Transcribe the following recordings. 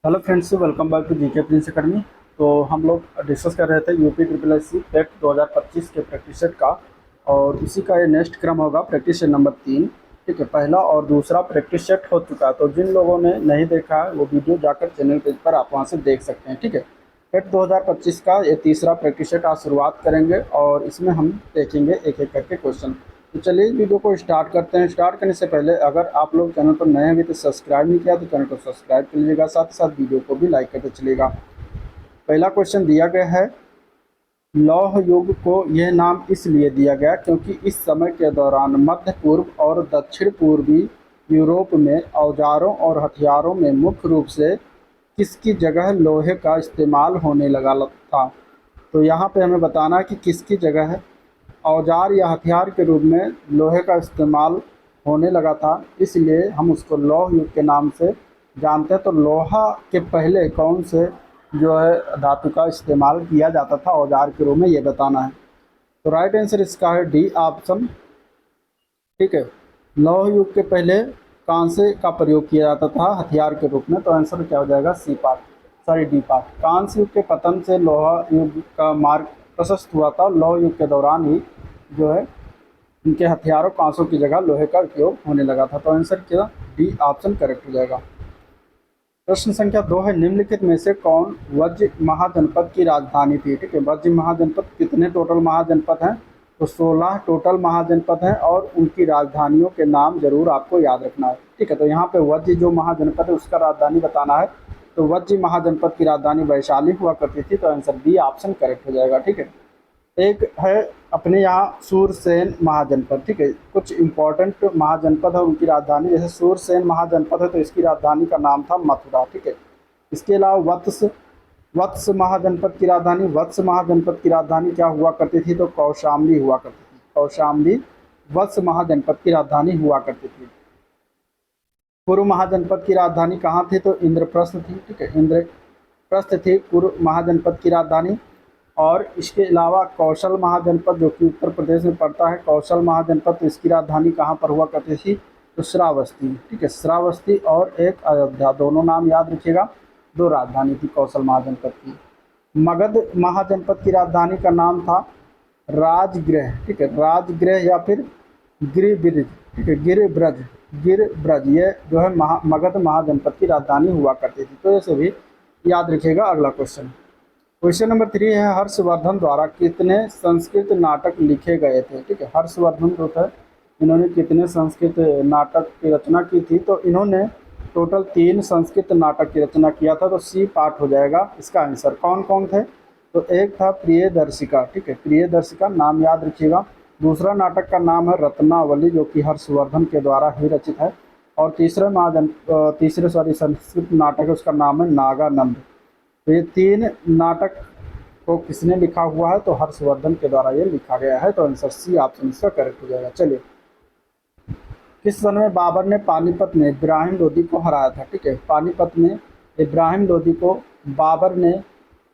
Hello friends, welcome back to GK prince academy. तो हम लोग डिस्कस कर रहे थे UP triple S C TET 2025 के प्रैक्टिस सेट का। और इसी का ये नेक्स्ट क्रम होगा प्रैक्टिस सेट नंबर 3। ठीक है, पहला और दूसरा प्रैक्टिस सेट हो चुका है, तो जिन लोगों ने नहीं देखा है वो वीडियो जाकर चैनल पेज पर आप वहाँ से देख सकते हैं। ठीक है, टेट 2025 का ये तीसरा प्रैक्टिस सेट आज शुरुआत करेंगे और इसमें हम देखेंगे एक एक करके क्वेश्चन। तो चलिए वीडियो को स्टार्ट करते हैं। स्टार्ट करने से पहले अगर आप लोग चैनल पर नए हैं अभी तो सब्सक्राइब नहीं किया तो चैनल को सब्सक्राइब कर लीजिएगा, साथ ही साथ वीडियो को भी लाइक करते चलिएगा। पहला क्वेश्चन दिया गया है, लौह युग को यह नाम इसलिए दिया गया क्योंकि इस समय के दौरान मध्य पूर्व और दक्षिण पूर्वी यूरोप में औजारों और हथियारों में मुख्य रूप से किसकी जगह लोहे का इस्तेमाल होने लगा था। तो यहाँ पे हमें बताना है कि किसकी जगह है औजार या हथियार के रूप में लोहे का इस्तेमाल होने लगा था, इसलिए हम उसको लौह युग के नाम से जानते हैं। तो लोहा के पहले कौन से जो है धातु का इस्तेमाल किया जाता था औजार के रूप में, ये बताना है। तो राइट आंसर इसका है डी ऑप्शन। ठीक है, लौह युग के पहले कांसे का प्रयोग किया जाता था हथियार के रूप में, तो आंसर क्या हो जाएगा C part, sorry D part. कांस्य युग के पतन से लोहा युग का मार्ग प्रशस्त हुआ था। लौह युग के दौरान ही जो है इनके हथियारों कांसों की जगह लोहे का उपयोग होने लगा था। तो आंसर क्या, डी ऑप्शन करेक्ट हो जाएगा। प्रश्न संख्या 2 है, निम्नलिखित में से कौन वज्र महाजनपद की राजधानी थी। ठीक है, वज्र महाजनपद कितने टोटल महाजनपद हैं, तो 16 टोटल महाजनपद हैं और उनकी राजधानियों के नाम जरूर आपको याद रखना है। ठीक है, तो यहाँ पे वज्र जो महाजनपद है उसका राजधानी बताना है। तो वज्र महाजनपद की राजधानी वैशाली हुआ करती थी, तो आंसर बी ऑप्शन करेक्ट हो जाएगा। ठीक है, एक है अपने यहाँ सूरसेन महाजनपद। ठीक है, कुछ इंपॉर्टेंट महाजनपद है उनकी राजधानी, जैसे सूरसेन महाजनपद है तो इसकी राजधानी का नाम था मथुरा। ठीक है, इसके अलावा वत्स वत्स महाजनपद की राजधानी वत्स महाजनपद की राजधानी क्या हुआ करती थी, तो कौशाम्बी हुआ करती थी। कौशाम्बी वत्स महाजनपद की राजधानी हुआ करती थी। पूर्व महाजनपद की राजधानी कहाँ थी, तो इंद्रप्रस्थ थी। ठीक है, इंद्रप्रस्थ थी पूर्व महाजनपद की राजधानी। और इसके अलावा कौशल महाजनपद जो कि उत्तर प्रदेश में पड़ता है, कौशल महाजनपद, तो इसकी राजधानी कहाँ पर हुआ करती थी, तो श्रावस्ती। ठीक है, श्रावस्ती और एक अयोध्या, दोनों नाम याद रखिएगा, दो राजधानी थी कौशल महाजनपद की। मगध महाजनपद की राजधानी का नाम था राजगृह। ठीक है, राजगृह या फिर गिरिब्रज। ठीक है, गिरब्रज ये जो है मगध महाजनपद की राजधानी हुआ करती थी। तो ऐसे भी याद रखिएगा। अगला क्वेश्चन, क्वेश्चन नंबर 3 है, हर्षवर्धन द्वारा कितने संस्कृत नाटक लिखे गए थे। ठीक है, हर्षवर्धन जो थे इन्होंने कितने संस्कृत नाटक की रचना की थी, तो इन्होंने टोटल 3 संस्कृत नाटक की रचना किया था। तो सी पार्ट हो जाएगा इसका आंसर। कौन कौन थे, तो एक था प्रियदर्शिका। ठीक है, प्रियदर्शिका नाम याद रखिएगा। दूसरा नाटक का नाम है रत्नावली जो कि हर्षवर्धन के द्वारा ही रचित है। और तीसरे संस्कृत नाटक है उसका नाम है नागानंद। तो ये 3 नाटक को किसने लिखा हुआ है, तो हर्षवर्धन के द्वारा ये लिखा गया है। तो आंसर सी ऑप्शन इसका करेक्ट हो जाएगा। चलिए, किस सन में बाबर ने पानीपत में इब्राहिम लोदी को हराया था। ठीक है, पानीपत में इब्राहिम लोदी को बाबर ने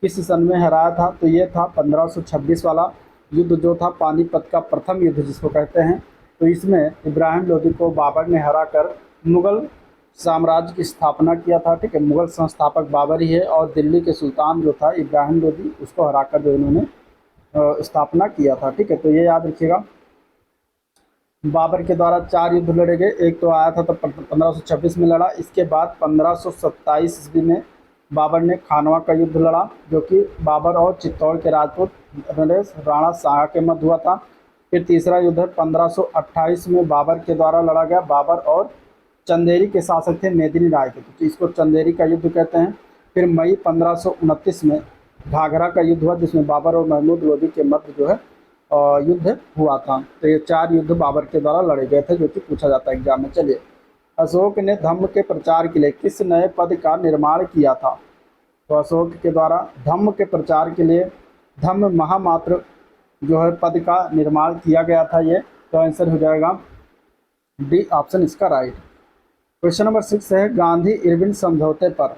किस सन में हराया था, तो ये था 1526 वाला युद्ध जो था पानीपत का प्रथम युद्ध जिसको कहते हैं। तो इसमें इब्राहिम लोदी को बाबर ने हराकर मुगल साम्राज्य की स्थापना किया था। ठीक है, मुगल संस्थापक बाबर ही है और दिल्ली के सुल्तान जो था इब्राहिम लोदी उसको हराकर जो इन्होंने स्थापना किया था। ठीक है, तो ये याद रखिएगा। बाबर के द्वारा 4 युद्ध लड़े गए। एक तो आया था तो 1526 में लड़ा। इसके बाद 1527 ईस्वी में बाबर ने खानवा का युद्ध लड़ा जो कि बाबर और चित्तौड़ के राजपूत नरेश राणा शाह के मध्य हुआ था। फिर तीसरा युद्ध 1528 में बाबर के द्वारा लड़ा गया। बाबर और चंदेरी के शासक थे मेदिनी राय के, तो इसको चंदेरी का युद्ध कहते हैं। फिर मई 1529 में घाघरा का युद्ध हुआ जिसमें बाबर और महमूद लोदी के मध्य जो है युद्ध हुआ था। तो ये 4 युद्ध बाबर के द्वारा लड़े गए थे जो कि पूछा जाता है एग्जाम में। चलिए, अशोक ने धम्म के प्रचार के लिए किस नए पद का निर्माण किया था, तो अशोक के द्वारा धम्म के प्रचार के लिए धम्म महामात्र जो है पद का निर्माण किया गया था ये। तो आंसर हो जाएगा डी ऑप्शन इसका राइट। क्वेश्चन नंबर 6 है, गांधी इरविन समझौते पर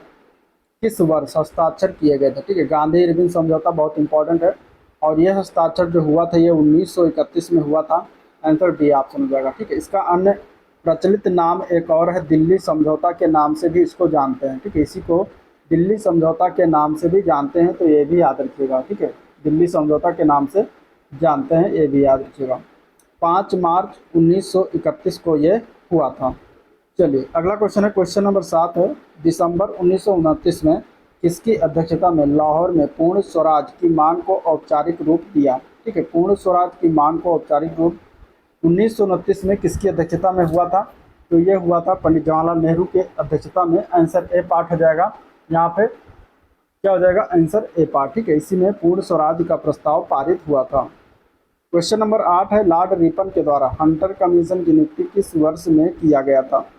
किस वर्ष हस्ताक्षर किए गए थे। ठीक है, गांधी इरविन समझौता बहुत इंपॉर्टेंट है और यह हस्ताक्षर जो हुआ था ये 1931 में हुआ था। आंसर डी ऑप्शन हो जाएगा। ठीक है, इसका अन्य प्रचलित नाम एक और है, दिल्ली समझौता के नाम से भी इसको जानते हैं। ठीक है, इसी को दिल्ली समझौता के नाम से भी जानते हैं, तो ये भी याद रखिएगा, ठीक है। दिल्ली समझौता के नाम से जानते हैं, ये भी याद रखिएगा। 5 मार्च 1931 को ये हुआ था। चलिए अगला क्वेश्चन है, क्वेश्चन नंबर 7 है, दिसंबर 1929 में किसकी अध्यक्षता में लाहौर में पूर्ण स्वराज की मांग को औपचारिक रूप दिया? ठीक है, पूर्ण स्वराज की मांग को औपचारिक रूप 1929 में किसकी अध्यक्षता में हुआ था? तो ये हुआ था पंडित जवाहरलाल नेहरू के अध्यक्षता में। आंसर ए पार्ट हो जाएगा यहाँ पे, क्या हो जाएगा? आंसर ए पार्ट, ठीक है। इसी में पूर्ण स्वराज का प्रस्ताव पारित हुआ था। क्वेश्चन नंबर 8 है, लॉर्ड रिपन के द्वारा हंटर कमीशन की नियुक्ति किस वर्ष में किया गया था?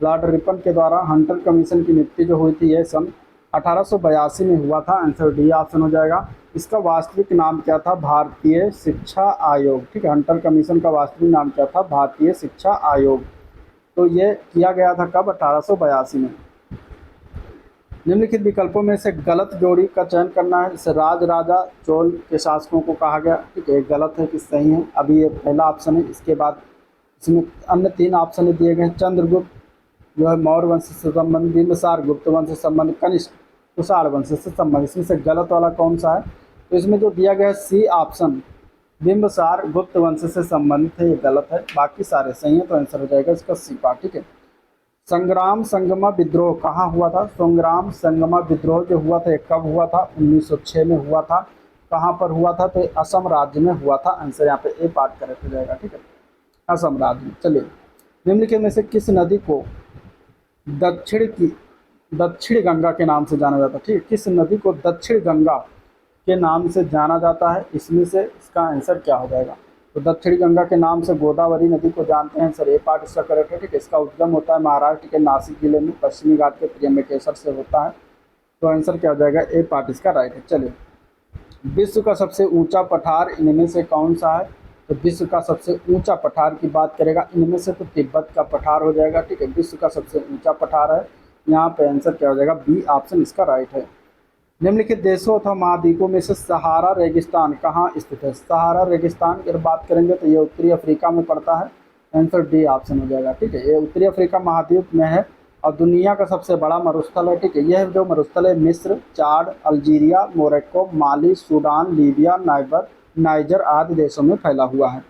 लॉर्ड रिपन के द्वारा हंटर कमीशन की नियुक्ति जो हुई थी ये सन 1882 में हुआ था। आंसर डी ऑप्शन हो जाएगा। इसका वास्तविक नाम क्या था? भारतीय शिक्षा आयोग, ठीक है। हंटर कमीशन का वास्तविक नाम क्या था? भारतीय शिक्षा आयोग। तो ये किया गया था कब? 1882 में। निम्नलिखित विकल्पों में से गलत जोड़ी का चयन करना है। जैसे राज राजा चोल के शासकों को कहा गया, ठीक है, गलत है कि सही है? अभी ये पहला ऑप्शन है। इसके बाद इसमें अन्य 3 ऑप्शन दिए गए हैं। चंद्रगुप्त जो है मौर्य वंश से संबंध, बिंबिसार गुप्त वंश से संबंध, कनिष्क कुषाण वंश से संबंध। इसमें से गलत वाला कौन सा है? तो इसमें जो दिया गया है सी ऑप्शन, बिंबिसार गुप्त वंश से संबंधित है, ये गलत है। बाकी सारे सही है, तो आंसर हो जाएगा इसका सी पार्ट, ठीक है। संग्राम संगमा विद्रोह कहाँ हुआ था? संग्राम संगमा विद्रोह जो हुआ था ये कब हुआ था? 1906 में हुआ था। कहाँ पर हुआ था? तो असम राज्य में हुआ था। आंसर यहाँ पे ए पार्ट करेक्ट हो जाएगा, ठीक है, असम राज्य में। चलिए, निम्नलिखित में से किस नदी को दक्षिण गंगा के नाम से जाना जाता है? ठीक है, किस नदी को दक्षिण गंगा के नाम से जाना जाता है? इसमें से इसका आंसर क्या हो जाएगा? तो दक्षिण गंगा के नाम से गोदावरी नदी को जानते हैं। सर ए पार्ट इसका करेक्ट है, ठीक है। इसका उद्गम होता है महाराष्ट्र के नासिक जिले में, पश्चिमी घाट के त्र्यंबकेश्वर से होता है। तो आंसर क्या हो जाएगा? ए पार्ट इसका राइट है। चलिए, विश्व का सबसे ऊंचा पठार इनमें से कौन सा है? तो विश्व का सबसे ऊंचा पठार की बात करेगा इनमें से, तो तिब्बत का पठार हो जाएगा, ठीक है। विश्व का सबसे ऊंचा पठार है। यहाँ पे आंसर क्या हो जाएगा? बी ऑप्शन इसका राइट है। निम्नलिखित देशों अथवा महाद्वीपों में से सहारा रेगिस्तान कहाँ स्थित है? सहारा रेगिस्तान की अगर बात करेंगे तो ये उत्तरी अफ्रीका में पड़ता है। आंसर डी ऑप्शन हो जाएगा, ठीक है। ये उत्तरी अफ्रीका महाद्वीप में है और दुनिया का सबसे बड़ा मरुस्थल है, ठीक है। यह जो मरुस्थल है मिस्र, चाड, अल्जीरिया, मोरक्को, माली, सूडान, लीबिया, नाइजर आदि देशों में फैला हुआ है।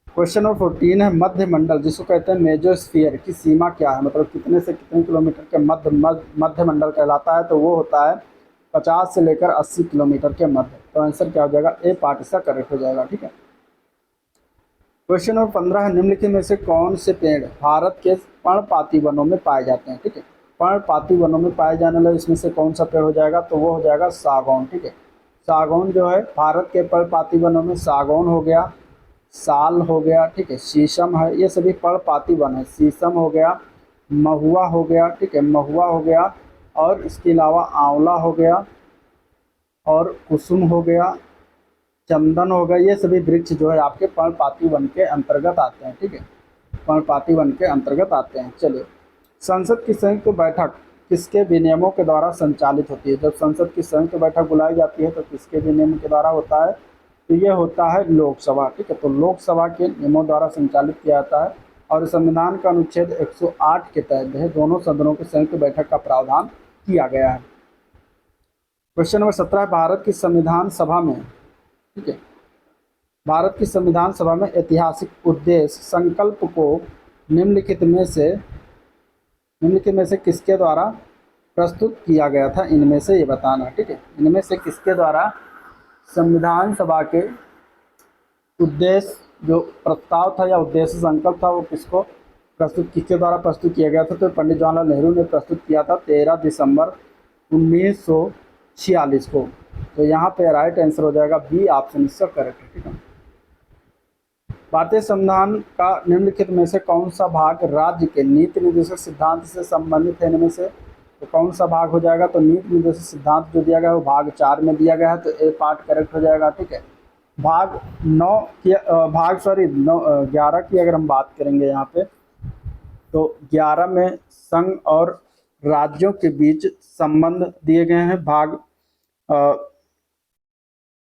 क्वेश्चन नंबर 14 है, मध्य मंडल जिसको कहते हैं मेजोस्फीयर की सीमा क्या है? मतलब कितने से कितने किलोमीटर के मध्य मंडल कहलाता है? तो वो होता है 50 से लेकर 80 किलोमीटर के मध्य। तो आंसर क्या हो जाएगा? ए पार्ट इसका करेक्ट हो जाएगा, ठीक है। क्वेश्चन नंबर 15 है, निम्नलिखित में से कौन से पेड़ भारत के पर्णपाती वनों में पाए जाते हैं? ठीक है, पर्णपाती वनों में पाए जाने वाले इसमें से कौन सा पेड़ हो जाएगा? तो वो हो जाएगा सागौन, ठीक है। सागौन जो है भारत के पर्णपाती वनों में सागौन हो गया, साल हो गया, ठीक है, शीशम है, ये सभी पर्णपाती वन है। शीशम हो गया, महुआ हो गया, ठीक है, महुआ हो गया, और इसके अलावा आंवला हो गया, और कुसुम हो गया, चंदन हो गया। ये सभी वृक्ष जो है आपके पर्णपाती वन के अंतर्गत आते हैं, ठीक है, पर्णपाती वन के अंतर्गत आते हैं। चलिए, संसद की संयुक्त बैठक किसके विनियमों के द्वारा संचालित होती है? जब संसद की संयुक्त बैठक बुलाई जाती है तो किसके विनियम के द्वारा होता है? तो ये होता है लोकसभा, ठीक है। तो लोकसभा के नियमों द्वारा संचालित किया जाता है और संविधान का अनुच्छेद 108 के तहत है दोनों सदनों की संयुक्त बैठक का प्रावधान किया गया है। क्वेश्चन नंबर 17 है, भारत की संविधान सभा में, ठीक है, भारत की संविधान सभा में ऐतिहासिक उद्देश्य संकल्प को निम्नलिखित में से किसके द्वारा प्रस्तुत किया गया था? इनमें से ये बताना, ठीक है, इनमें से किसके द्वारा संविधान सभा के उद्देश्य जो प्रस्ताव था या उद्देश्य संकल्प था वो किसके द्वारा प्रस्तुत किया गया था? तो पंडित जवाहरलाल नेहरू ने प्रस्तुत किया था 13 दिसंबर 1946 को। तो यहाँ पे राइट आंसर हो जाएगा बी ऑप्शन इसका करेक्ट है, ठीक है। भारतीय संविधान का निम्नलिखित में से कौन सा भाग राज्य के नीति निर्देशक सिद्धांत से संबंधित है? इनमें से तो कौन सा भाग हो जाएगा? तो नीति निर्देशक सिद्धांत जो दिया गया है वो भाग 4 में दिया गया है, तो ए पार्ट करेक्ट हो जाएगा, ठीक है। भाग 11 की अगर हम बात करेंगे यहाँ पे, तो 11 में संघ और राज्यों के बीच संबंध दिए गए हैं। भाग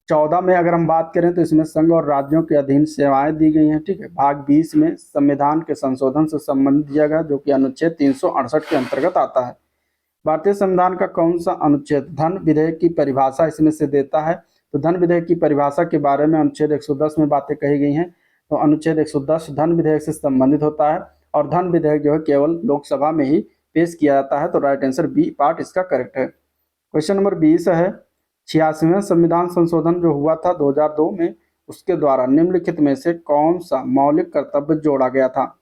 14 में अगर हम बात करें तो इसमें संघ और राज्यों के अधीन सेवाएं दी गई हैं, ठीक है। भाग 20 में संविधान के संशोधन से संबंध दिया गया जो कि अनुच्छेद 368 के अंतर्गत आता है। भारतीय संविधान का कौन सा अनुच्छेद धन विधेयक की परिभाषा इसमें से देता है? तो धन विधेयक की परिभाषा के बारे में अनुच्छेद 110 में बातें कही गई हैं। तो अनुच्छेद 110 धन विधेयक से संबंधित होता है और धन विधेयक जो है केवल लोकसभा में ही पेश किया जाता है। तो राइट आंसर बी पार्ट इसका करेक्ट है। क्वेश्चन नंबर 20 है, 86वें संविधान संशोधन जो हुआ था 2002 में, उसके द्वारा निम्नलिखित में से कौन सा मौलिक कर्तव्य जोड़ा गया था?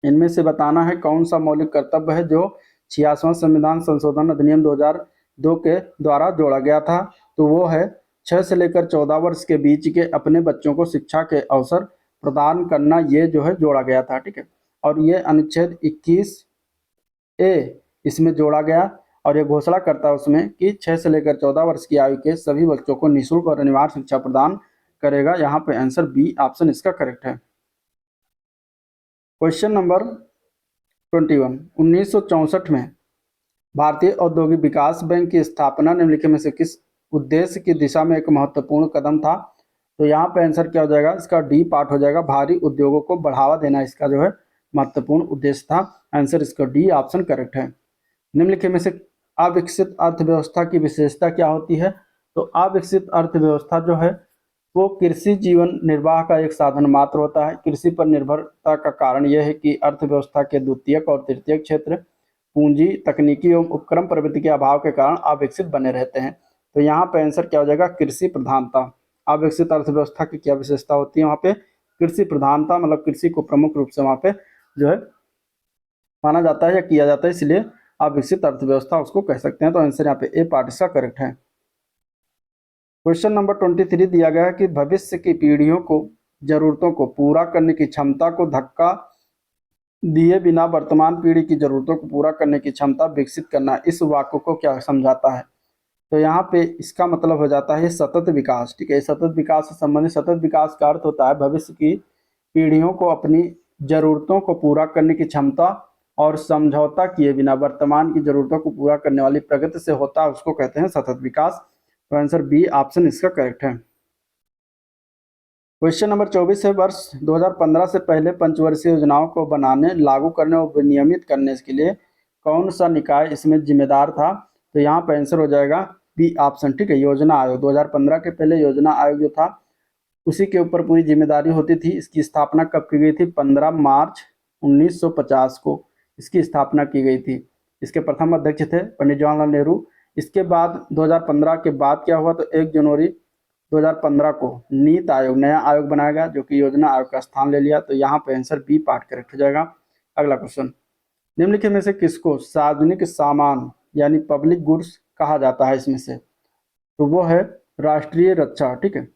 इनमें से बताना है कौन सा मौलिक कर्तव्य है जो 86वां संविधान संशोधन अधिनियम 2002 के द्वारा जोड़ा गया था। तो वो है 6 से लेकर 14 वर्ष के बीच के अपने बच्चों को शिक्षा के अवसर प्रदान करना, ये जो है जोड़ा गया था। ठीक है, और ये अनुच्छेद 21A इसमें जोड़ा गया और ये घोषणा करता है उसमें कि 6 से लेकर 14 वर्ष की आयु के सभी बच्चों को निःशुल्क और अनिवार्य शिक्षा प्रदान करेगा। यहाँ पे आंसर बी ऑप्शन इसका करेक्ट है। क्वेश्चन नंबर 21, 1964 में भारतीय औद्योगिक विकास बैंक की स्थापना निम्नलिखित में से किस उद्देश्य की दिशा में एक महत्वपूर्ण कदम था? तो यहाँ पे आंसर क्या हो जाएगा? इसका डी पार्ट हो जाएगा, भारी उद्योगों को बढ़ावा देना इसका जो है महत्वपूर्ण उद्देश्य था। आंसर इसका डी ऑप्शन करेक्ट है। निम्नलिखित में से अविकसित अर्थव्यवस्था की विशेषता क्या होती है? तो अविकसित अर्थव्यवस्था जो है वो कृषि जीवन निर्वाह का एक साधन मात्र होता है। कृषि पर निर्भरता का कारण यह है कि अर्थव्यवस्था के द्वितीयक और तृतीयक क्षेत्र पूंजी, तकनीकी एवं उपक्रम प्रवृत्ति के अभाव के कारण अविकसित बने रहते हैं। तो यहाँ पे आंसर क्या हो जाएगा? कृषि प्रधानता। अविकसित अर्थव्यवस्था की क्या विशेषता होती है? वहाँ पे कृषि प्रधानता, मतलब कृषि को प्रमुख रूप से वहाँ पे जो है माना जाता है या किया जाता है, इसलिए अविकसित अर्थव्यवस्था उसको कह सकते हैं। तो आंसर यहाँ पे ए पार्ट इसका करेक्ट है। क्वेश्चन नंबर 23 दिया गया है कि भविष्य की पीढ़ियों को जरूरतों को पूरा करने की क्षमता को धक्का दिए बिना वर्तमान पीढ़ी की जरूरतों को पूरा करने की क्षमता विकसित करना, इस वाक्य को क्या समझाता है? तो यहाँ पे इसका मतलब हो जाता है सतत विकास। ठीक है, सतत विकास से संबंधित, सतत विकास का अर्थ होता है भविष्य की पीढ़ियों को अपनी जरूरतों को पूरा करने की क्षमता और समझौता किए बिना वर्तमान की जरूरतों को पूरा करने वाली प्रगति से होता है, उसको कहते हैं सतत विकास। तो आंसर बी ऑप्शन इसका करेक्ट है। क्वेश्चन नंबर 24 है, वर्ष 2015 से पहले पंचवर्षीय योजनाओं को बनाने, लागू करने और विनियमित करने के लिए कौन सा निकाय इसमें जिम्मेदार था? तो यहाँ पर आंसर हो जाएगा बी ऑप्शन। ठीक है, योजना आयोग। 2015 के पहले योजना आयोग जो था उसी के ऊपर पूरी जिम्मेदारी होती थी। इसकी स्थापना कब की गई थी? 15 मार्च 1950 को इसकी स्थापना की गई थी। इसके प्रथम अध्यक्ष थे पंडित जवाहरलाल नेहरू। इसके बाद 2015 के बाद क्या हुआ? तो 1 जनवरी 2015 को नीति आयोग, नया आयोग बनाया गया जो कि योजना आयोग का स्थान ले लिया। तो यहाँ पे आंसर बी पार्ट करेक्ट हो जाएगा। अगला क्वेश्चन, निम्नलिखित में से किसको सार्वजनिक सामान यानी पब्लिक गुड्स कहा जाता है इसमें से? तो वो है राष्ट्रीय रक्षा। ठीक है,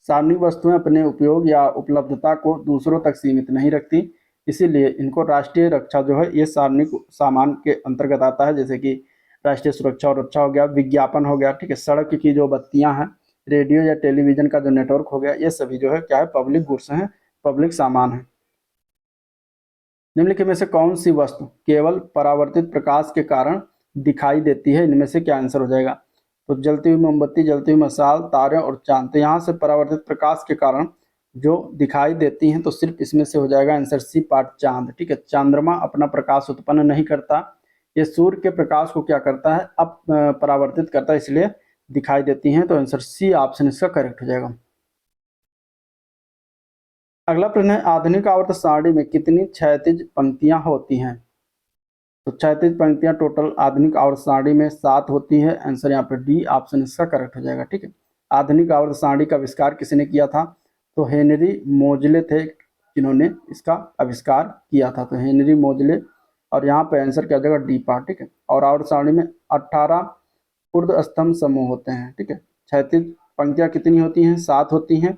सार्वजनिक वस्तुएं अपने उपयोग या उपलब्धता को दूसरों तक सीमित नहीं रखती, इसीलिए इनको राष्ट्रीय रक्षा जो है ये सार्वजनिक सामान के अंतर्गत आता है। जैसे कि राष्ट्रीय सुरक्षा और रक्षा हो गया, विज्ञापन हो गया, ठीक है, सड़क की जो बत्तियां हैं, रेडियो या टेलीविजन का जो नेटवर्क हो गया, ये सभी जो है क्या है? पब्लिक गुड्स हैं, पब्लिक सामान है। निम्नलिखित में से कौन सी वस्तु केवल परावर्तित प्रकाश के कारण दिखाई देती है? इनमें से क्या आंसर हो जाएगा? तो जलती हुई मोमबत्ती, जलती हुई मशाल, तारे और चांद। तो यहाँ से परावर्तित प्रकाश के कारण जो दिखाई देती हैं, तो सिर्फ इसमें से हो जाएगा आंसर सी पार्ट, चांद। ठीक है, चंद्रमा अपना प्रकाश उत्पन्न नहीं करता, ये सूर्य के प्रकाश को क्या करता है? अब परावर्तित करता है, इसलिए दिखाई देती हैं। तो आंसर सी ऑप्शन इसका करेक्ट हो जाएगा। अगला प्रश्न है, आधुनिक आवर्त सारणी में कितनी क्षैतिज पंक्तियां होती हैं? तो क्षैतिज पंक्तियां टोटल आधुनिक आवर्त सारणी में 7 होती है। आंसर यहाँ पे डी ऑप्शन इसका करेक्ट हो जाएगा। ठीक है, आधुनिक आवर्त सारणी का आविष्कार किसने किया था? तो हेनरी मोजले थे जिन्होंने इसका आविष्कार किया था। तो हेनरी मोजले, और यहाँ पे आंसर क्या हो जाएगा? D part. ठीक है, और आवर्त सारणी में 18 ऊर्ध्व स्तंभ समूह होते हैं। ठीक है, क्षैतिज पंक्तियां कितनी होती हैं? 7 होती हैं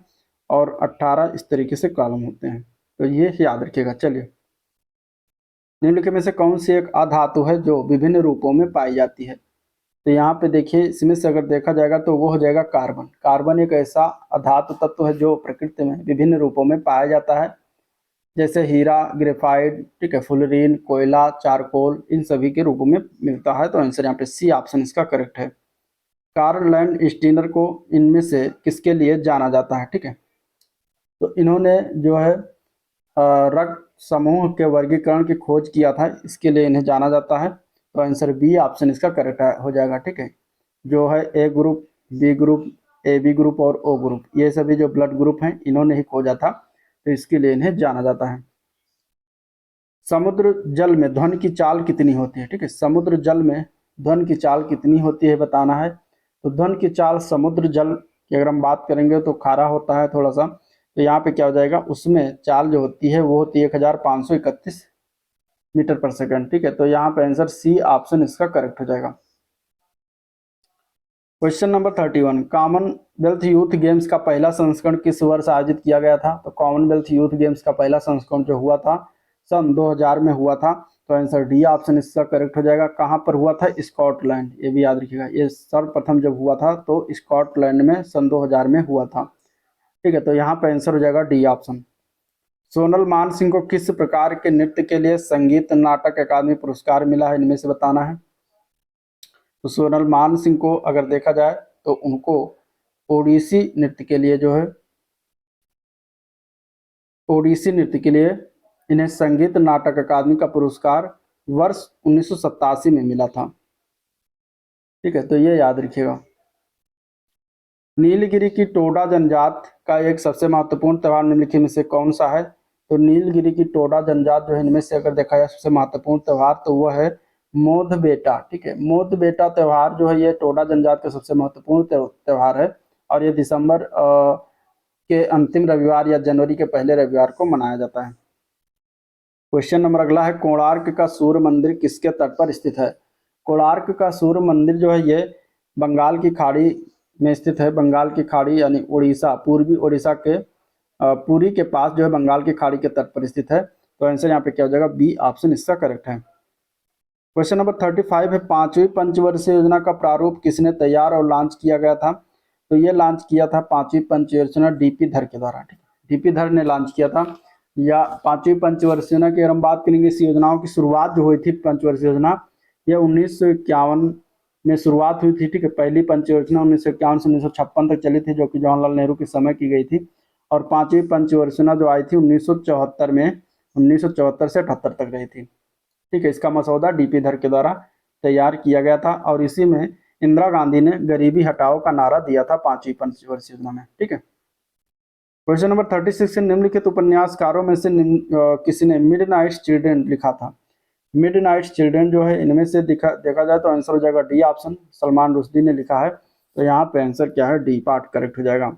और 18 इस तरीके से कॉलम होते हैं। तो ये याद रखिएगा। चलिए, निम्नलिखित में से कौन सी एक अधातु है जो विभिन्न रूपों में पाई जाती है? तो यहाँ पे देखिए, इसमें से अगर देखा जाएगा तो वो हो जाएगा कार्बन। कार्बन एक ऐसा अधातु तत्व है जो प्रकृति में विभिन्न रूपों में पाया जाता है, जैसे हीरा, ग्रेफाइट, ठीक है, फुलरीन, कोयला, चारकोल, इन सभी के रूपों में मिलता है। तो आंसर यहाँ पे सी ऑप्शन इसका करेक्ट है। कार्ल लैंडस्टीनर को इनमें से किसके लिए जाना जाता है? ठीक है, तो इन्होंने जो है रक्त समूह के वर्गीकरण की खोज किया था, इसके लिए इन्हें जाना जाता है। तो आंसर बी ऑप्शन इसका करेक्ट हो जाएगा। ठीक है, जो है A group, B group, A B group और ओ ग्रुप, ये सभी जो ब्लड ग्रुप हैं इन्होंने ही खोजा था, तो इसके लिए इन्हें जाना जाता है। समुद्र जल में ध्वनि की चाल कितनी होती है? ठीक है, समुद्र जल में ध्वनि की चाल कितनी होती है बताना है। तो ध्वनि की चाल समुद्र जल की अगर हम बात करेंगे तो खारा होता है थोड़ा सा, तो यहाँ पे क्या हो जाएगा, उसमें चाल जो होती है वो होती है 1531 मीटर पर सेकंड। ठीक है, तो यहाँ पे आंसर सी ऑप्शन इसका करेक्ट हो जाएगा। Question number 31, Commonwealth youth games का पहला संस्करण किस वर्ष आयोजित किया गया था? तो कॉमनवेल्थ यूथ गेम्स का पहला संस्करण जो हुआ था सन 2000 में हुआ था, तो आंसर डी ऑप्शन इसका करेक्ट हो जाएगा। कहाँ पर हुआ था? स्कॉटलैंड, ये भी याद रखिएगा, ये सर्वप्रथम जब हुआ था तो स्कॉटलैंड में सन 2000 में हुआ था। ठीक है, तो यहाँ पर आंसर हो जाएगा डी ऑप्शन। सोनल मान सिंह को किस प्रकार के नृत्य के लिए संगीत नाटक अकादमी पुरस्कार मिला है, इनमें से बताना है। तो सोनल मान सिंह को अगर देखा जाए तो उनको ओडिसी नृत्य के लिए जो है, ओडिसी नृत्य के लिए इन्हें संगीत नाटक अकादमी का पुरस्कार वर्ष 1987 में मिला था। ठीक है, तो ये याद रखिएगा। नीलगिरी की टोडा जनजात का एक सबसे महत्वपूर्ण त्यौहार निम्नलिखित में से कौन सा है? तो नीलगिरी की टोडा जनजात जो है इनमें से अगर देखा जाए सबसे महत्वपूर्ण त्यौहार तो वह है मोद बेटा। ठीक है, मोद बेटा त्यौहार जो है ये टोडा जनजात का सबसे महत्वपूर्ण त्यौहार है, और ये दिसंबर के अंतिम रविवार या जनवरी के पहले रविवार को मनाया जाता है। क्वेश्चन नंबर अगला है, कोणार्क का सूर्य मंदिर किसके तट पर स्थित है? कोणार्क का सूर्य मंदिर जो है ये बंगाल की खाड़ी में स्थित है। बंगाल की खाड़ी यानी उड़ीसा, पूर्वी उड़ीसा के पुरी के पास जो है बंगाल की खाड़ी के तट पर स्थित है। तो आंसर यहाँ पे क्या हो जाएगा? बी ऑप्शन इसका करेक्ट है। क्वेश्चन नंबर 35 है, पांचवी पंचवर्षीय योजना का प्रारूप किसने तैयार और लॉन्च किया गया था? तो ये लॉन्च किया था पांचवी पंचवर्षीय योजना डीपी धर के द्वारा। ठीक है, डीपी धर ने लॉन्च किया था। या पांचवी पंचवर्षीय योजना की अगर हम बात करेंगे, इस योजनाओं की शुरुआत जो हुई थी पंचवर्षीय योजना, ये 1951 में शुरुआत हुई थी। ठीक है, पहली पंचवर्षीय योजना 1951 से 1956 तक चली थी, जो कि जवाहरलाल नेहरू के समय की गई थी। और पांचवी पंचवर्षीय योजना जो आई थी 1974 में, 1974 से 78 तक रही थी। ठीक है, इसका मसौदा डीपी धर के द्वारा तैयार किया गया था, और इसी में इंदिरा गांधी ने गरीबी हटाओ का नारा दिया था पांचवी पंचवर्षीय योजना में। ठीक है, क्वेश्चन नंबर 36 है, निम्नलिखित उपन्यासकारों में से किसी ने मिडनाइट चिल्ड्रन लिखा था? मिडनाइट चिल्ड्रन जो है इनमें से देखा जाए तो आंसर हो जाएगा डी ऑप्शन, सलमान रुश्दी ने लिखा है। तो यहाँ पे आंसर क्या है? डी पार्ट करेक्ट हो जाएगा।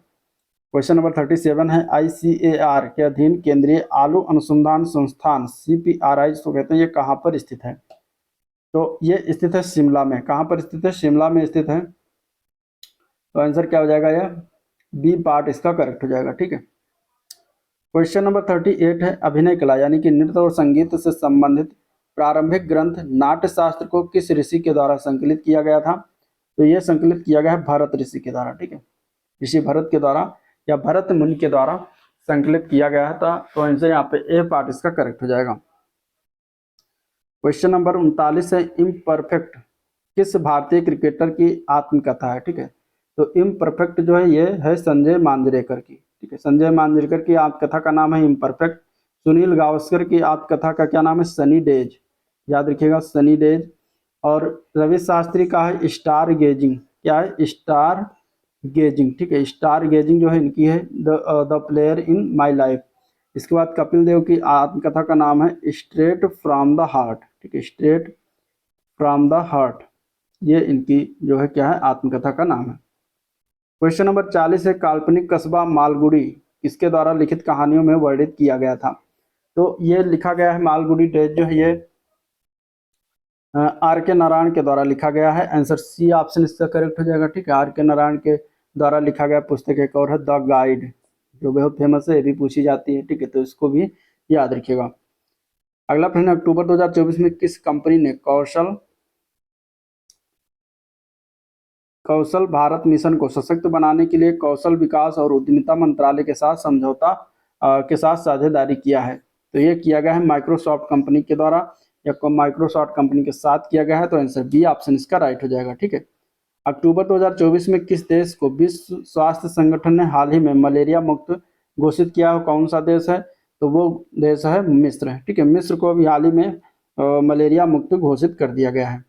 क्वेश्चन नंबर 37 है, ICAR के अधीन केंद्रीय आलू अनुसंधान संस्थान CPRI तो कहते हैं, ये कहाँ पर स्थित है? तो ये स्थित है शिमला में। कहाँ पर स्थित है? शिमला में स्थित है। तो आंसर क्या हो जाएगा? यह बी पार्ट इसका करेक्ट हो जाएगा। ठीक है, क्वेश्चन नंबर 38 है, अभिनय कला यानी कि नृत्य और संगीत से संबंधित प्रारंभिक ग्रंथ नाट्यशास्त्र को किस ऋषि के द्वारा संकलित किया गया था? तो ये संकलित किया गया है भरत ऋषि के द्वारा। ठीक है, ऋषि भरत के द्वारा या भरत मुनि के द्वारा संकलित किया गया था। तो आंसर यहाँ पे ए पार्ट इसका करेक्ट हो जाएगा। क्वेश्चन नंबर 39 है, इम्परफेक्ट किस भारतीय क्रिकेटर की आत्मकथा है? ठीक है, तो इम्परफेक्ट जो है ये है संजय मांजरेकर की। ठीक है, संजय मांजरेकर की आत्मकथा का नाम है इम्परफेक्ट। सुनील गावस्कर की आत्मकथा का क्या नाम है? सनी डेज, याद रखिएगा सनी डेज। और रवि शास्त्री का है स्टार गेजिंग। क्या है? Star gazing. ठीक है, स्टार गेजिंग जो है इनकी है the player in my life. इसके बाद कपिल देव की आत्मकथा का नाम है स्ट्रेट फ्रॉम द हार्ट। ठीक है, स्ट्रेट फ्रॉम द हार्ट, ये इनकी जो है क्या है? आत्मकथा का नाम है। क्वेश्चन नंबर 40 है, काल्पनिक कस्बा मालगुडी किसके द्वारा लिखित कहानियों में वर्णित किया गया था? तो ये लिखा गया है मालगुडी डेज जो है ये R.K. नारायण के द्वारा लिखा गया है। आंसर सी ऑप्शन इसका करेक्ट हो जाएगा। ठीक है, R.K. नारायण के द्वारा लिखा गया पुस्तक एक और है द गाइड, जो बहुत फेमस है, ये भी पूछी जाती है। ठीक है, तो इसको भी याद रखिएगा। अगला प्रश्न, अक्टूबर 2024 में किस कंपनी ने कौशल भारत मिशन को सशक्त बनाने के लिए कौशल विकास और उद्यमिता मंत्रालय के साथ समझौता के साथ साझेदारी किया है? तो ये किया गया है माइक्रोसॉफ्ट कंपनी के द्वारा, या माइक्रोसॉफ्ट कंपनी के साथ किया गया है। तो आंसर बी ऑप्शन इसका राइट हो जाएगा। ठीक है, अक्टूबर 2024 में किस देश को विश्व स्वास्थ्य संगठन ने हाल ही में मलेरिया मुक्त घोषित किया है? कौन सा देश है? तो वो देश है मिस्र। ठीक है, मिस्र को अभी हाल ही में मलेरिया मुक्त घोषित कर दिया गया है।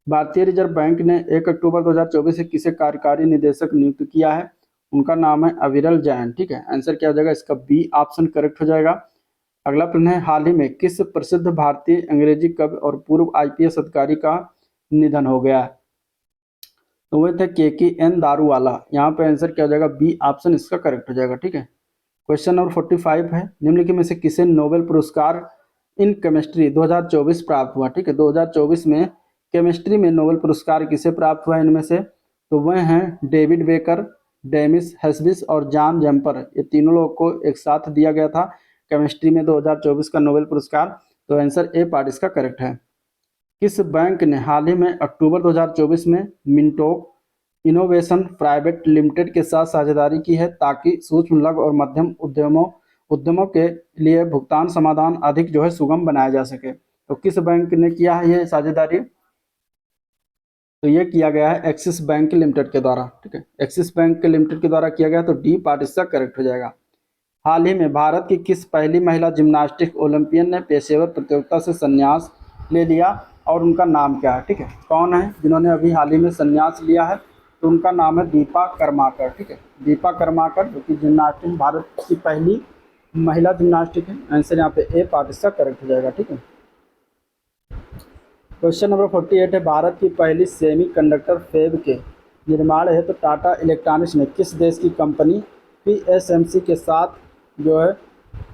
भारतीय रिजर्व बैंक ने 1 अक्टूबर 2024 से किसे कार्यकारी निदेशक नियुक्त किया है? उनका नाम है अविरल जैन। ठीक है, आंसर क्या हो जाएगा इसका? बी ऑप्शन करेक्ट हो जाएगा। अगला प्रश्न है, हाल ही में किस प्रसिद्ध भारतीय अंग्रेजी कवि और पूर्व आईपीएस अधिकारी का निधन हो गया है? तो वह थे KK दारूवाला। यहाँ पे आंसर क्या हो जाएगा? बी ऑप्शन इसका करेक्ट हो जाएगा। ठीक है, क्वेश्चन नंबर 45 है, निम्नलिखित में से किसे नोबेल पुरस्कार इन केमिस्ट्री 2024 प्राप्त हुआ? ठीक है, 2024 में केमिस्ट्री में नोबेल पुरस्कार किसे प्राप्त हुआ इनमें से? तो वह हैं डेविड बेकर, डेमिस हेस्बिस और जॉन जम्पर। ये तीनों लोग को एक साथ दिया गया था केमिस्ट्री में 2024 का नोबेल पुरस्कार। तो आंसर ए पार्ट इसका करेक्ट है। किस बैंक ने हाल ही में अक्टूबर 2024 में मिंटोक इनोवेशन प्राइवेट लिमिटेड के साथ साझेदारी की है ताकि सूक्ष्म लघु और मध्यम उद्यमों के लिए भुगतान समाधान अधिक जो है सुगम बनाया जा सके? तो किस बैंक ने किया है ये साझेदारी? तो ये किया गया है एक्सिस बैंक लिमिटेड के द्वारा। ठीक है, एक्सिस बैंक लिमिटेड के द्वारा किया गया, तो डी पार्ट इसका करेक्ट हो जाएगा। हाल ही में भारत की किस पहली महिला जिम्नास्टिक ओलंपियन ने पेशेवर प्रतियोगिता से संन्यास ले लिया और उनका नाम क्या है? ठीक है, कौन है जिन्होंने अभी हाल ही में संन्यास लिया है? तो उनका नाम है दीपा कर्माकर। ठीक है, दीपा कर्माकर जो कि जिम्नास्टिक भारत की पहली महिला जिम्नास्टिक है। आंसर यहाँ पे ए पार्ट इसका करेक्ट हो जाएगा। ठीक है, क्वेश्चन नंबर 48 है, भारत की पहली सेमीकंडक्टर फैब के निर्माण हेतु टाटा इलेक्ट्रॉनिक्स ने किस देश की कंपनी PSMC के साथ जो है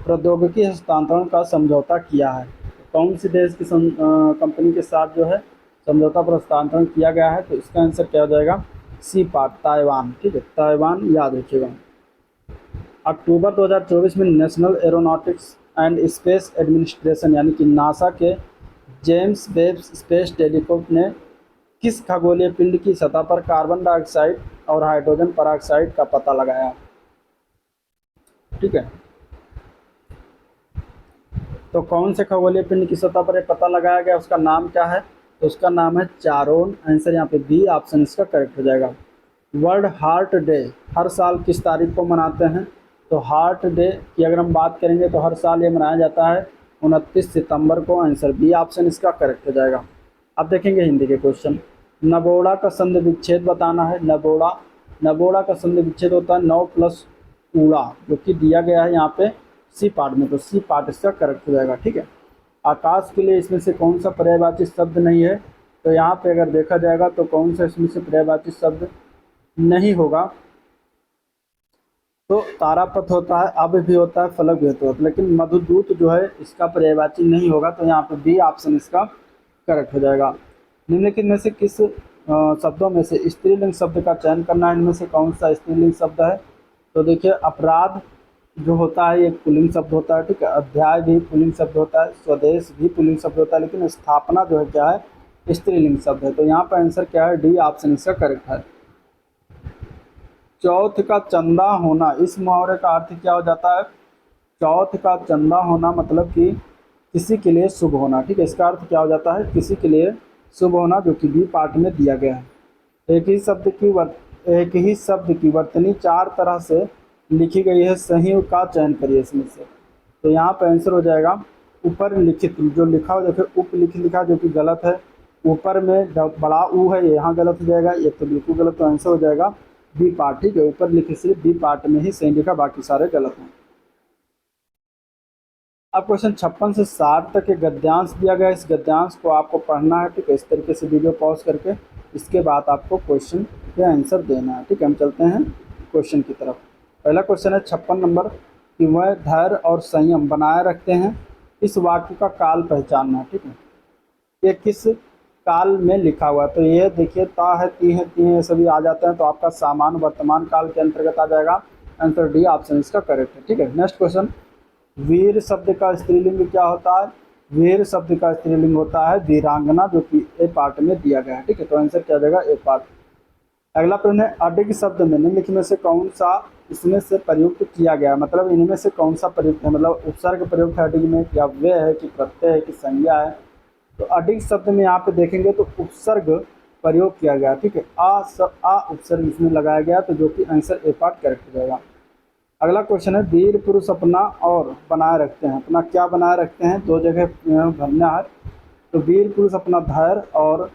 प्रौद्योगिकी हस्तांतरण का समझौता किया है? कौन सी देश की कंपनी के साथ जो है समझौता पर हस्तांतरण किया गया है? तो इसका आंसर क्या हो जाएगा? C part Taiwan. ठीक है, ताइवान याद रखिएगा। अक्टूबर 2024 में national aeronautics and space administration यानी कि नासा के जेम्स वेब स्पेस टेलीस्कोप ने किस खगोलीय पिंड की सतह पर कार्बन डाइऑक्साइड और हाइड्रोजन पेरोक्साइड का पता लगाया? ठीक है, तो कौन से खगोलीय पिंड की सतह पर यह पता लगाया गया, उसका नाम क्या है? तो उसका नाम है चारोन। आंसर यहाँ पे बी ऑप्शन इसका करेक्ट हो जाएगा। वर्ल्ड हार्ट डे हर साल किस तारीख को मनाते हैं? तो हार्ट डे की अगर हम बात करेंगे तो हर साल ये मनाया जाता है 29 सितंबर को। आंसर बी ऑप्शन इसका करेक्ट हो जाएगा। अब देखेंगे हिंदी के क्वेश्चन। नबोड़ा का संधि विच्छेद बताना है। नबोड़ा का संधि विच्छेद होता है 9 प्लस ऊड़ा, जो कि दिया गया है यहाँ पे सी पार्ट में, तो सी पार्ट इसका करेक्ट हो जाएगा। ठीक है, आकाश के लिए इसमें से कौन सा पर्यायवाची शब्द नहीं है? तो यहाँ पे अगर देखा जाएगा तो कौन सा इसमें से पर्यायवाची शब्द नहीं होगा? तो तारापथ होता है, अब भी होता है, फलक भी होता है, लेकिन मधुदूत जो है इसका पर्यायवाची नहीं होगा। तो यहाँ पे बी ऑप्शन इसका करेक्ट हो जाएगा। निम्नलिखित में से किस शब्दों में से स्त्रीलिंग शब्द का चयन करना है? इनमें से कौन सा स्त्रीलिंग शब्द है? तो देखिए, अपराध जो होता है ये पुल्लिंग शब्द होता है। ठीक है, अध्याय भी पुल्लिंग शब्द होता है, स्वदेश भी पुल्लिंग शब्द होता है, लेकिन स्थापना जो है क्या है? स्त्रीलिंग शब्द है। तो यहाँ पर आंसर क्या है? डी ऑप्शन इसका करेक्ट है। चौथ का चंदा होना, इस मुहावरे का अर्थ क्या हो जाता है? चौथ का चंदा होना मतलब कि किसी के लिए शुभ होना। ठीक है, इसका अर्थ क्या हो जाता है? किसी के लिए शुभ होना, जो कि बी पार्ट में दिया गया है। एक ही शब्द की वर्तनी 4 तरह से लिखी गई है, सही का चयन करिए इसमें से। तो यहाँ पर आंसर हो जाएगा ऊपर लिखित, जो लिखा हो देखिए उपलिखित लिखा, जो कि गलत है। ऊपर में बड़ा ऊ है, ये यहाँ गलत हो जाएगा, ये तो बिल्कुल गलत। तो आंसर हो जाएगा बी पार्ट। ठीक है, ऊपर लिखे सिर्फ बी पार्ट में ही सही लिखा, बाकी सारे गलत हैं। अब क्वेश्चन 56 से 60 तक के गद्यांश दिया गया है, इस गद्यांश को आपको पढ़ना है। ठीक है, इस तरीके से वीडियो पॉज करके इसके बाद आपको क्वेश्चन के आंसर देना है। ठीक है, हम चलते हैं क्वेश्चन की तरफ। पहला क्वेश्चन है 56 नंबर कि वह धैर्य और संयम बनाए रखते हैं, इस वाक्य का काल पहचानना। ठीक है, ये किस काल में लिखा हुआ है? तो ये देखिए ता है, ती है, ती है, सभी आ जाते हैं, तो आपका सामान्य वर्तमान काल के अंतर्गत आ जाएगा। आंसर डी ऑप्शन इसका करेक्ट है। ठीक है, नेक्स्ट क्वेश्चन, वीर शब्द का स्त्रीलिंग क्या होता है? वीर शब्द का स्त्रीलिंग होता है वीरांगना, जो कि ए पार्ट में दिया गया है। ठीक है, तो आंसर क्या हो जाएगा? ए पार्ट। अगला प्रश्न है, अडिग शब्द में निम्नलिखित में से कौन सा इसमें से प्रयुक्त किया गया? मतलब इनमें से कौन सा प्रयुक्त है? मतलब उपसर्ग प्रयुक्त है अडिग में, या व्यय है, कि प्रत्यय है, कि संज्ञा है? तो अडिग शब्द में यहाँ पे देखेंगे तो उपसर्ग प्रयोग किया गया। ठीक है, आ उपसर्ग इसमें लगाया गया, तो जो कि आंसर ए पार्ट करेक्ट हो जाएगा। अगला क्वेश्चन है, वीर पुरुष अपना और बनाए रखते हैं, अपना क्या बनाए रखते हैं? 2 जगह भरना है। तो वीर पुरुष अपना धैर्य और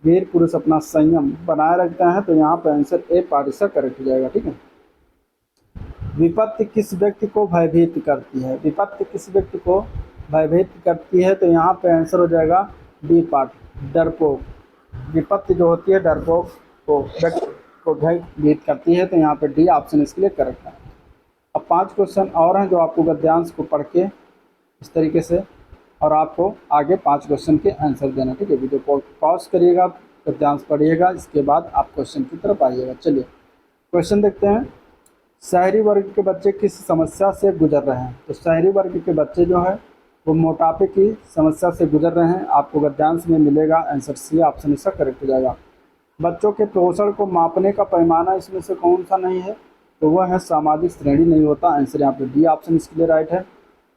वीर पुरुष अपना संयम बनाए रखते हैं, तो यहाँ पे आंसर ए पार्ट इसका करेक्ट हो जाएगा। ठीक है। विपत्ति किस व्यक्ति को भयभीत करती है? विपत्ति किस व्यक्ति को भयभीत करती है? तो यहाँ पे आंसर हो जाएगा डी पार्ट, डरपोक। विपत्ति जो होती है डरपोक को व्यक्ति को भयभीत करती है, तो यहाँ पे डी ऑप्शन इसके लिए करेक्ट है। अब 5 क्वेश्चन और हैं जो आपको गद्यांश को पढ़ के इस तरीके से, और आपको आगे 5 क्वेश्चन के आंसर देना। ठीक है, वीडियो को पॉज करिएगा, गद्यांश पढ़िएगा, इसके बाद आप क्वेश्चन की तरफ आइएगा। चलिए क्वेश्चन देखते हैं। शहरी वर्ग के बच्चे किस समस्या से गुजर रहे हैं? तो शहरी वर्ग के बच्चे जो है वो मोटापे की समस्या से गुजर रहे हैं। आपको गद्यांश में मिलेगा आंसर सी ऑप्शन इसका करेक्ट हो जाएगा। बच्चों के पोषण को मापने का पैमाना इसमें से कौन सा नहीं है? तो वह है सामाजिक श्रेणी नहीं होता। आंसर यहाँ पे डी ऑप्शन इसके लिए राइट है।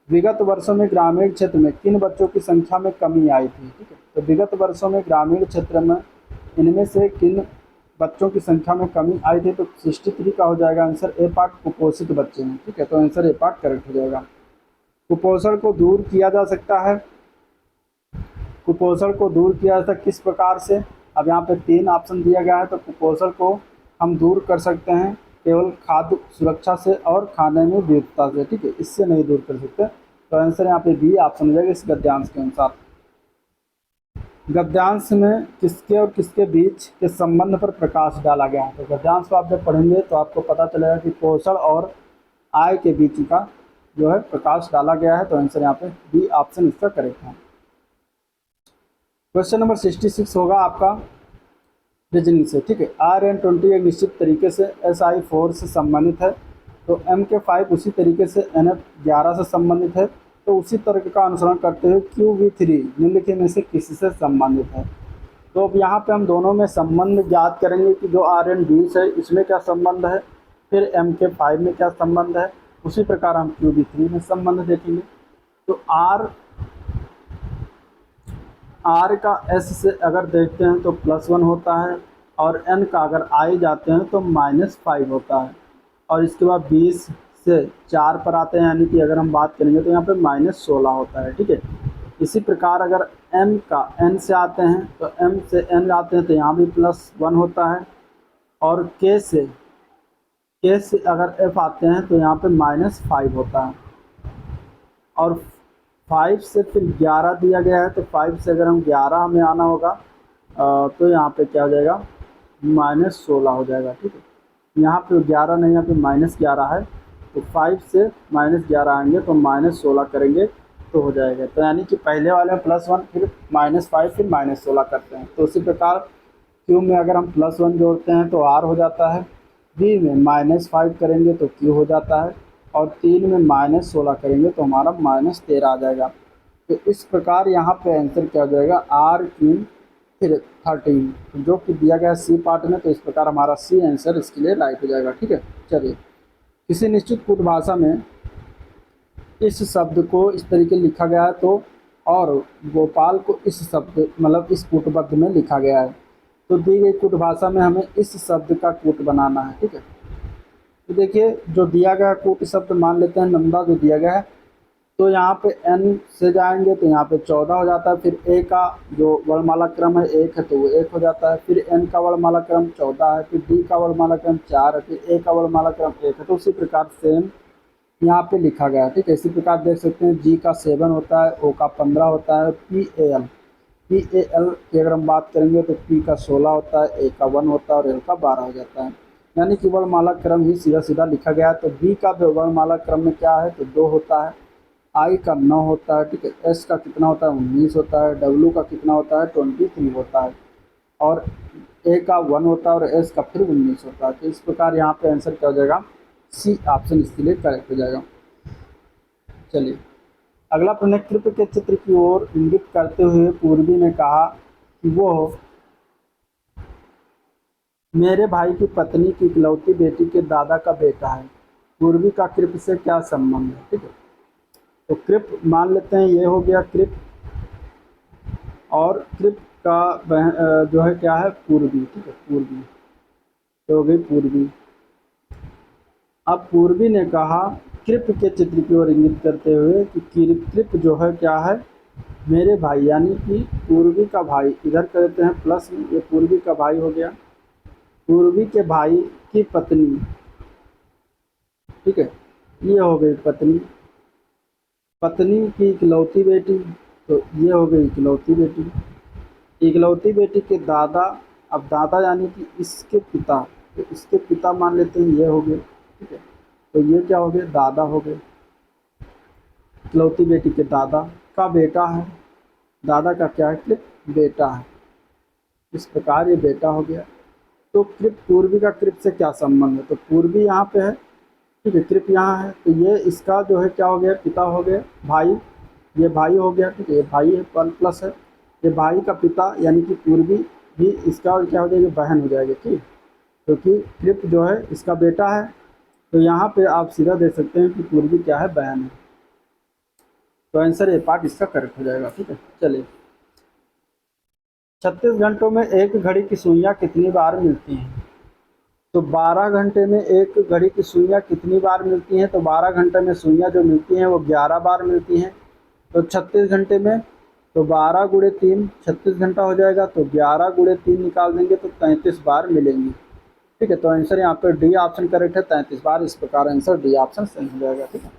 विगत वर्षों में ग्रामीण क्षेत्र में किन बच्चों की संख्या में कमी आई थी? ठीक है, तो विगत वर्षों में ग्रामीण क्षेत्र में इनमें से किन बच्चों की संख्या में कमी आई थी? तो 63 का हो जाएगा आंसर ए पार्ट, कुपोषित बच्चे हैं। ठीक है, तो आंसर ए पार्ट करेक्ट हो जाएगा। कुपोषण को दूर किया जा सकता है। कुपोषण को दूर किया जाता है किस प्रकार से? अब यहाँ पे 3 ऑप्शन दिया गया है। तो कुपोषण को हम दूर कर सकते हैं केवल खाद्य सुरक्षा से और खाने में विविधता से। ठीक है, इससे नहीं दूर कर सकते। तो आंसर यहाँ पे बी ऑप्शन हो जाएगा इस गद्यांश के अनुसार। गद्यांश में किसके और किसके बीच के संबंध पर प्रकाश डाला गया है? तो गद्यांश को आप जब पढ़ेंगे तो आपको पता चलेगा कि पोषण और आय के बीच का जो है प्रकाश डाला गया है। तो आंसर यहाँ पे बी ऑप्शन इसका करेक्ट है। क्वेश्चन नंबर 66 होगा आपका रीजनिंग से। ठीक है, RN20 एक निश्चित तरीके से SI4 से संबंधित है, तो MK5 उसी तरीके से NF11 से संबंधित है, तो उसी तर्क का अनुसरण करते हुए QV3 निम्नलिखित में से किसी से संबंधित है। तो अब यहाँ पे हम दोनों में संबंध ज्ञात करेंगे कि जो RN20 है इसमें क्या संबंध है, फिर MK5 में क्या संबंध है, उसी प्रकार हम QV3 में संबंध देखेंगे। तो R का S से अगर देखते हैं तो +1 होता है, और N का अगर I जाते हैं तो -5 होता है, और इसके बाद 20 से 4 पर आते हैं, यानी कि अगर हम बात करेंगे तो यहाँ पे -16 होता है। ठीक है, इसी प्रकार अगर M का N से आते हैं तो M से N आते हैं तो यहाँ भी +1 होता है, और K से अगर F आते हैं तो यहाँ पे -5 होता है, और 5 से फिर 11 दिया गया है, तो 5 से अगर हम 11 हमें आना होगा तो यहाँ पे क्या हो जाएगा, -16 हो जाएगा। ठीक है, यहाँ पे 11 नहीं, यहाँ पे -11 है, तो 5 से -11 आएंगे तो -16 करेंगे तो हो जाएगा। तो यानी कि पहले वाले में +1 फिर -5 फिर -16 करते हैं। तो उसी प्रकार Q में अगर हम +1 जोड़ते हैं तो R हो जाता है, B में -5 करेंगे तो Q हो जाता है, और 3 में -16 करेंगे तो हमारा -13 आ जाएगा। तो इस प्रकार यहाँ पे आंसर क्या हो जाएगा, RQ फिर 13 जो कि दिया गया C पार्ट में। तो इस प्रकार हमारा C आंसर इसके लिए राइट हो जाएगा। ठीक है, चलिए किसी निश्चित कूट भाषा में इस शब्द को इस तरीके लिखा गया है, तो और गोपाल को इस शब्द मतलब इस कूटबद्ध में लिखा गया है। तो दी गई कूट भाषा में हमें इस शब्द का कूट बनाना है। ठीक है, तो देखिए जो दिया गया कूट शब्द मान लेते हैं नंदा जो दिया गया है, तो यहाँ पे n से जाएंगे तो यहाँ पे 14 हो जाता है, फिर a का जो वर्णमाला क्रम है 1 है तो वो 1 हो जाता है, फिर n का वर्णमाला क्रम 14 है, फिर d का वर्णमाला क्रम 4 है, फिर a का वर्णमाला क्रम 1 है। तो उसी प्रकार सेम यहाँ पे लिखा गया है। ठीक है, इसी प्रकार देख सकते हैं g का 7 होता है, o का 15 होता है, PAL की अगर हम बात करेंगे तो p का 16 होता है, a का 1 होता है और l का 12 हो जाता है। यानी कि वर्णमाला क्रम ही सीधा सीधा लिखा गया है। तो b का वर्णमाला क्रम में क्या है तो 2 होता है, I का 9 होता है, ठीक है, S का कितना होता है 19 होता है, W का कितना होता है 23 होता है, और A का 1 होता है और S का फिर 19 होता है। तो इस प्रकार यहाँ पे आंसर क्या हो जाएगा, C ऑप्शन इसके लिए करेक्ट हो जाएगा। चलिए अगला प्रश्न, कृपया के चित्र की ओर इंगित करते हुए पूर्वी ने कहा कि वो मेरे भाई की पत्नी की इकलौती बेटी के दादा का बेटा है। पूर्वी का कृप से क्या संबंध है? ठीक है, तो कृप मान लेते हैं ये हो गया कृप, और कृप का जो है क्या है पूर्वी। ठीक है, पूर्वी तो हो गई पूर्वी। अब पूर्वी ने कहा कृप के चित्र की ओर इंगित करते हुए कि कृप जो है क्या है मेरे भाई यानी कि पूर्वी का भाई, इधर कर देते हैं प्लस में, ये पूर्वी का भाई हो गया, पूर्वी के भाई की पत्नी, ठीक है, ये हो गई पत्नी, पत्नी की इकलौती बेटी, तो ये हो गई इकलौती बेटी, इकलौती बेटी के दादा, अब दादा यानी कि इसके पिता, तो इसके पिता मान लेते हैं, ये हो गए, ठीक है, तो ये क्या हो गए, दादा हो गए, इकलौती बेटी के दादा का बेटा है, दादा का क्या है, कृप बेटा है, इस प्रकार ये बेटा हो गया। तो कृप, पूर्वी का कृप से क्या संबंध है, तो पूर्वी यहाँ पे है, ठीक है, कृप यहाँ है, तो ये इसका जो है क्या हो गया, पिता हो गया, भाई, ये भाई हो गया, ठीक है, ये भाई है, प्लस है, ये भाई का पिता यानी कि पूर्वी भी इसका क्या हो जाएगा, बहन हो जाएगी, ठीक, क्योंकि कृप जो है इसका बेटा है, तो यहाँ पे आप सीधा देख सकते हैं कि पूर्वी क्या है, बहन है, तो आंसर ए पार्ट इसका करेक्ट हो जाएगा, ठीक है। चलिए, 36 घंटों में एक घड़ी की सुइयाँ कितनी बार मिलती हैं, तो 12 घंटे में एक घड़ी की सुइयाँ कितनी बार मिलती हैं, तो 12 घंटे में सुइयाँ जो मिलती हैं वो 11 बार मिलती हैं, तो 36 घंटे में, तो 12 गुणे 3 36 घंटा हो जाएगा, तो 11 गुणे 3 निकाल देंगे तो 33 बार मिलेंगी, ठीक है, तो आंसर यहाँ पर डी ऑप्शन करेक्ट है, 33 बार, इस प्रकार आंसर डी ऑप्शन सही हो जाएगा, ठीक है।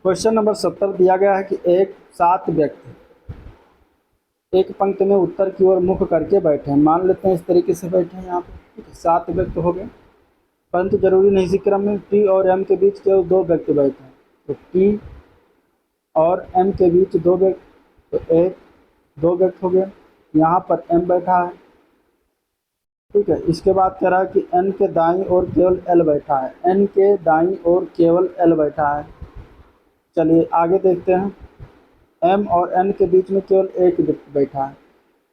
क्वेश्चन नंबर 70 दिया गया है कि एक सात व्यक्ति एक पंक्ति में उत्तर की ओर मुख करके बैठे हैं, मान लेते हैं इस तरीके से बैठे हैं यहाँ पे, ठीक है, 7 व्यक्ति हो गए, परंतु जरूरी नहीं इसी क्रम में टी और एम के बीच केवल 2 व्यक्ति बैठे हैं, तो टी और एम के बीच 2 व्यक्ति, तो एक 2 व्यक्ति हो गए, यहाँ पर एम बैठा है, ठीक है, इसके बाद कह रहा है कि एन के दाईं ओर केवल एल बैठा है, एन के दाईं ओर केवल एल बैठा है। चलिए आगे देखते हैं, एम और एन के बीच में केवल एक व्यक्ति बैठा है,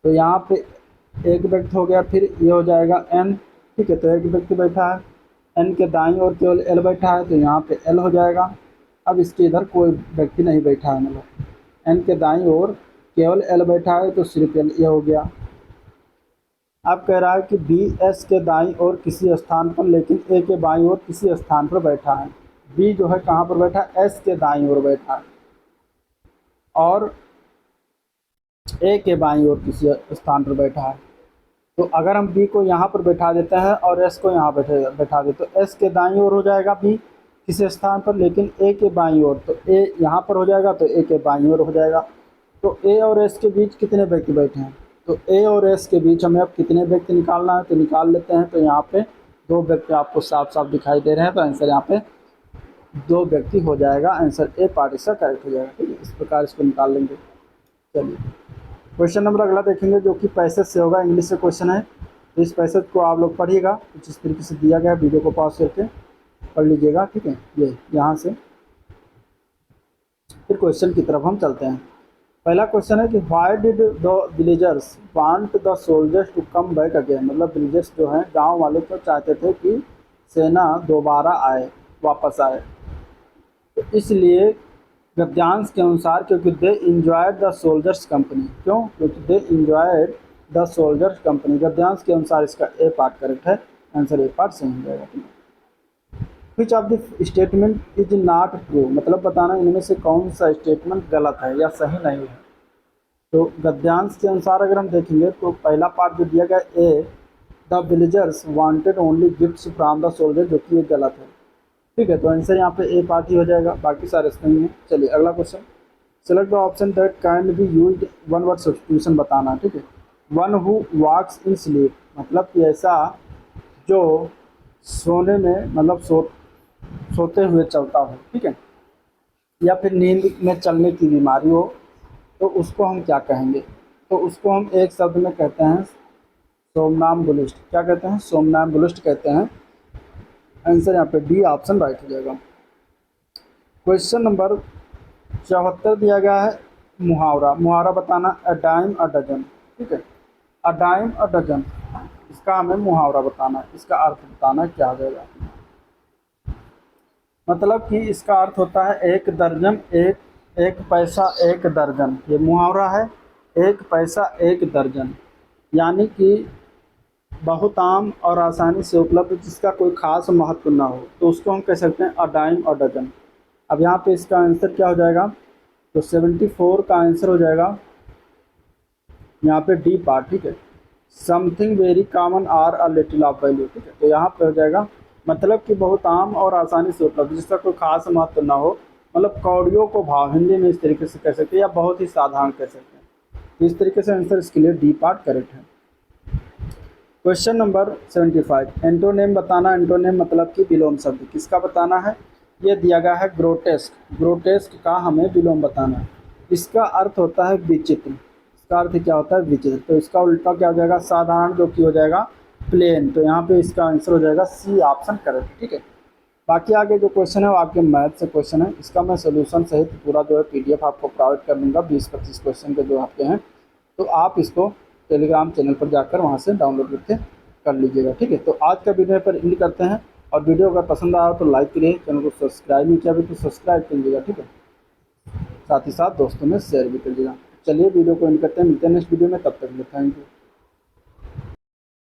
तो यहाँ पे एक व्यक्ति हो गया, फिर ये हो जाएगा एन, ठीक है, तो एक व्यक्ति बैठा है, एन के दाईं ओर केवल एल बैठा है, तो यहाँ पे एल हो जाएगा। अब इसके इधर कोई व्यक्ति नहीं बैठा है, मतलब एन के दाईं ओर केवल एल बैठा है, तो सिर्फ एल, ये हो गया। अब कह रहा है कि बी एस के दाईं ओर किसी स्थान पर लेकिन ए के बाईं ओर किसी स्थान पर बैठा है, बी जो है कहाँ पर बैठा है, एस के दाईं ओर बैठा है, और ए के बाईं ओर किसी स्थान पर बैठा है, तो अगर हम बी को यहाँ पर बैठा देते हैं और एस को यहाँ बैठा देते, तो एस के दाईं ओर हो जाएगा बी किसी स्थान पर, लेकिन ए के बाईं ओर, तो ए यहाँ पर हो जाएगा, तो ए के बाईं ओर हो जाएगा। तो ए और एस के बीच कितने व्यक्ति बैठे हैं, तो ए और एस के बीच हमें अब कितने व्यक्ति निकालना है, तो निकाल लेते हैं, तो यहाँ पे 2 व्यक्ति आपको साफ साफ दिखाई दे रहे हैं, तो आंसर यहाँ पे 2 व्यक्ति हो जाएगा, आंसर ए पार्ट इसका करेक्ट हो जाएगा, ठीक है, इस प्रकार इसको निकाल लेंगे। चलिए क्वेश्चन नंबर अगला देखेंगे, जो कि पैसेज से होगा, इंग्लिश से क्वेश्चन है, तो इस पैसेज को आप लोग पढ़िएगा, कुछ इस तरीके से दिया गया है, वीडियो को पॉज करके पढ़ लीजिएगा, ठीक है। ये यहाँ से फिर क्वेश्चन की तरफ हम चलते हैं। पहला क्वेश्चन है कि why did the villagers want the soldiers to come back again, मतलब विलेजर्स जो हैं गांव वाले तो चाहते थे कि सेना दोबारा आए, वापस आए, तो इसलिए गद्यांश के अनुसार क्योंकि दे इंजॉयड द सोल्जर्स कंपनी, क्यों, क्योंकि दे इंजॉयड द सोल्जर्स कंपनी, गद्यांश के अनुसार इसका ए पार्ट करेक्ट है, आंसर ए पार्ट सही हो जाएगा। Which of the statement is not true, मतलब बताना इनमें से कौन सा स्टेटमेंट गलत है या सही नहीं है। तो गद्यांश के अनुसार अगर हम देखेंगे तो पहला पार्ट जो दिया गया A, the villagers wanted only gifts from the soldier, जो कि ये गलत है, ठीक है, तो आंसर यहाँ पे ए पार्ट ही हो जाएगा, बाकी सारे सही हैं। चलिए अगला question, select the option that can be used one word substitution बताना, ठीक है। One who walks in sleep, मतलब कि ऐसा जो सोने में, मतलब सोते हुए चलता हो, ठीक है, या फिर नींद में चलने की बीमारी हो, तो उसको हम क्या कहेंगे, तो उसको हम एक शब्द में कहते हैं सोमनाम्बुलिस्ट, क्या कहते हैं, सोमनाम्बुलिस्ट कहते हैं, आंसर यहाँ पे डी ऑप्शन राइट हो जाएगा। क्वेश्चन नंबर 74 दिया गया है, मुहावरा, मुहावरा बताना, अ डाइम अ डजन, ठीक है, अ डाइम अ डजन, इसका हमें मुहावरा बताना, इसका अर्थ बताना क्या हो जाएगा, मतलब कि इसका अर्थ होता है एक दर्जन, एक पैसा एक दर्जन, ये मुहावरा है, एक पैसा एक दर्जन, यानी कि बहुत आम और आसानी से उपलब्ध, जिसका कोई खास महत्व ना हो, तो उसको हम कह सकते हैं अ डाइम अ डजन। अब यहाँ पे इसका आंसर क्या हो जाएगा, तो 74 का आंसर हो जाएगा यहाँ पे डी पार्ट। ठीक है, something very common or a little of value. ठीक है, तो यहाँ पे हो जाएगा मतलब कि बहुत आम और आसानी से उपलब्ध, जिसका कोई खास महत्व ना हो, मतलब कौड़ियों को भाव, हिंदी में इस तरीके से कह सकते हैं या बहुत ही साधारण कह सकते हैं। तो इस तरीके से आंसर इसके लिए डी पार्ट करेक्ट है। क्वेश्चन नंबर 75, एंटोनेम बताना। एंटोनेम मतलब कि विलोम शब्द किसका बताना है। ये दिया गया है ग्रोटेस्क। ग्रोटेस्क का हमें विलोम बताना है। इसका अर्थ होता है विचित्र। इसका अर्थ क्या होता है, विचित्र। तो इसका उल्टा क्या हो जाएगा, साधारण, जो कि हो जाएगा प्लेन। तो यहाँ पे इसका आंसर हो जाएगा सी ऑप्शन करेक्ट। ठीक है, बाकी आगे जो क्वेश्चन है वो आपके मैथ से क्वेश्चन है। इसका मैं सोल्यूशन सहित पूरा जो है पीडीएफ आपको प्रोवाइड कर दूंगा 20-25 क्वेश्चन के जो आपके हैं। तो आप इसको टेलीग्राम चैनल पर जाकर वहाँ से डाउनलोड करके कर लीजिएगा। ठीक है, तो आज का वीडियो पर एंड करते हैं। और वीडियो अगर पसंद आया तो लाइक करिए, चैनल को सब्सक्राइब नहीं किया अभी तो सब्सक्राइब कर लीजिएगा। ठीक है, साथ ही साथ दोस्तों में शेयर भी कर लीजिएगा। चलिए वीडियो को एंड करते हैं, मिलते हैं नेक्स्ट वीडियो में, तब तक थैंक यू।